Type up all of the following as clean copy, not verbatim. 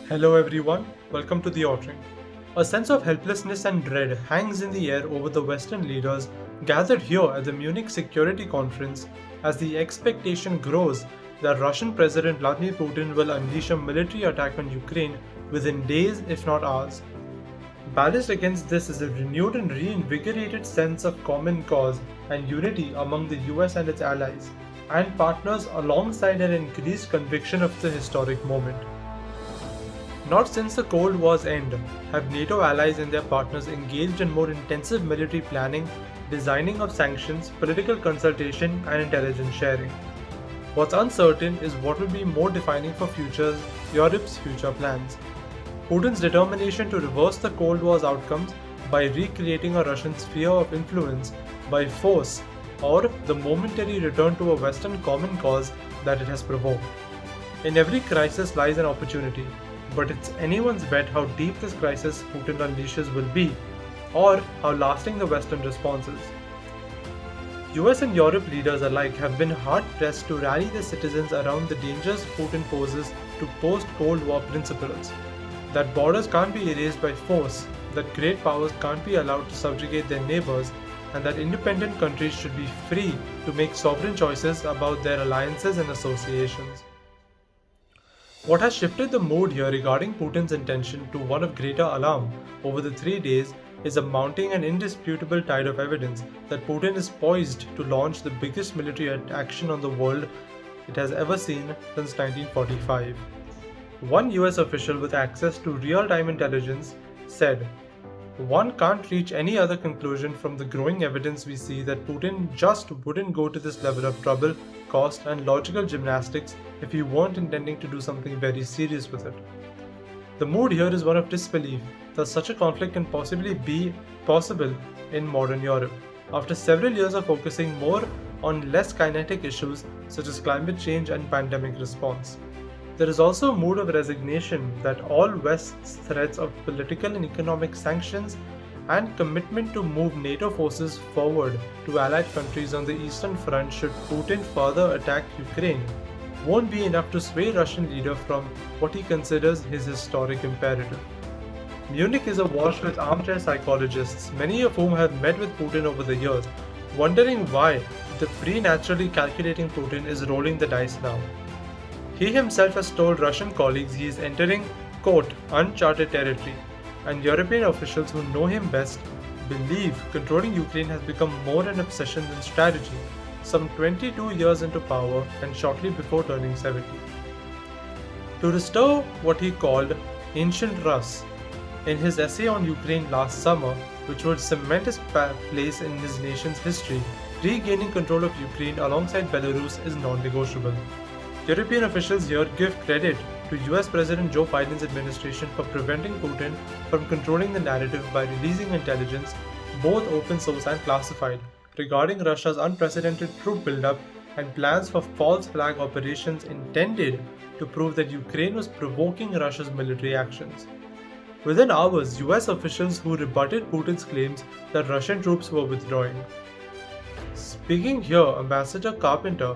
Hello everyone, welcome to the Autring. A sense of helplessness and dread hangs in the air over the Western leaders gathered here at the Munich Security Conference as the expectation grows that Russian President Vladimir Putin will unleash a military attack on Ukraine within days, if not hours. Balanced against this is a renewed and reinvigorated sense of common cause and unity among the US and its allies, and partners alongside an increased conviction of the historic moment. Not since the Cold War's end have NATO allies and their partners engaged in more intensive military planning, designing of sanctions, political consultation, and intelligence sharing. What's uncertain is what will be more defining for Europe's future plans. Putin's determination to reverse the Cold War's outcomes by recreating a Russian sphere of influence by force, or the momentary return to a Western common cause that it has provoked. In every crisis lies an opportunity, but it's anyone's bet how deep this crisis Putin unleashes will be, or how lasting the Western response is. US and Europe leaders alike have been hard-pressed to rally their citizens around the dangers Putin poses to post-Cold War principles, that borders can't be erased by force, that great powers can't be allowed to subjugate their neighbors, and that independent countries should be free to make sovereign choices about their alliances and associations. What has shifted the mood here regarding Putin's intention to one of greater alarm over the 3 days is a mounting and indisputable tide of evidence that Putin is poised to launch the biggest military action on the world it has ever seen since 1945. One US official with access to real-time intelligence said, "One can't reach any other conclusion from the growing evidence we see that Putin just wouldn't go to this level of trouble, cost, and logical gymnastics if he weren't intending to do something very serious with it." The mood here is one of disbelief that such a conflict can possibly be possible in modern Europe, after several years of focusing more on less kinetic issues such as climate change and pandemic response. There is also a mood of resignation that all West's threats of political and economic sanctions and commitment to move NATO forces forward to allied countries on the Eastern Front should Putin further attack Ukraine won't be enough to sway Russian leader from what he considers his historic imperative. Munich is awash with armchair psychologists, many of whom have met with Putin over the years, wondering why the preternaturally calculating Putin is rolling the dice now. He himself has told Russian colleagues he is entering, quote, uncharted territory, and European officials who know him best believe controlling Ukraine has become more an obsession than strategy, some 22 years into power and shortly before turning 70. To restore what he called ancient Rus in his essay on Ukraine last summer, which would cement his place in his nation's history, regaining control of Ukraine alongside Belarus is non-negotiable. European officials here give credit to US President Joe Biden's administration for preventing Putin from controlling the narrative by releasing intelligence, both open source and classified, regarding Russia's unprecedented troop buildup and plans for false flag operations intended to prove that Ukraine was provoking Russia's military actions. Within hours, US officials who rebutted Putin's claims that Russian troops were withdrawing. Speaking here, Ambassador Carpenter,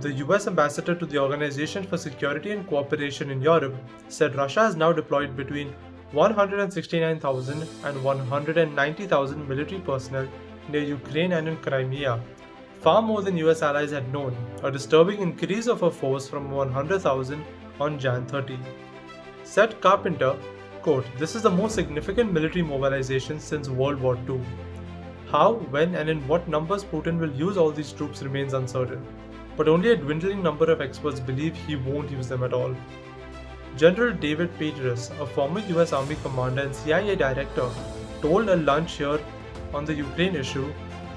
the US ambassador to the Organization for Security and Cooperation in Europe, said Russia has now deployed between 169,000 and 190,000 military personnel near Ukraine and in Crimea, far more than US allies had known, a disturbing increase of a force from 100,000 on Jan 30. Said Carpenter, quote, "This is the most significant military mobilization since World War II. How, when, and in what numbers Putin will use all these troops remains uncertain, but only a dwindling number of experts believe he won't use them at all." General David Petraeus, a former US Army commander and CIA director, told a lunch here on the Ukraine issue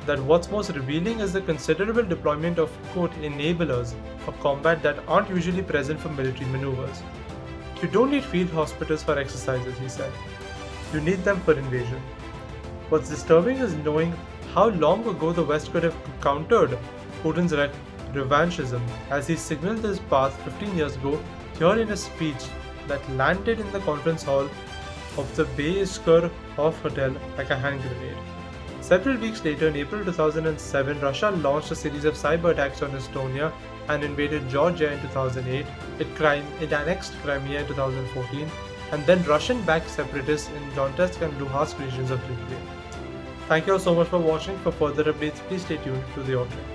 that what's most revealing is the considerable deployment of, quote, enablers for combat that aren't usually present for military maneuvers. "You don't need field hospitals for exercises," he said. "You need them for invasion." What's disturbing is knowing how long ago the West could have countered Putin's revanchism, as he signaled his path 15 years ago here in a speech that landed in the conference hall of the Bay Iskar Hof Hotel like a hand grenade. Several weeks later, in April 2007, Russia launched a series of cyber attacks on Estonia and invaded Georgia in 2008. It annexed Crimea in 2014, and then Russian-backed separatists in Donetsk and Luhansk regions of Ukraine. Thank you all so much for watching. For further updates, please stay tuned to the Autring.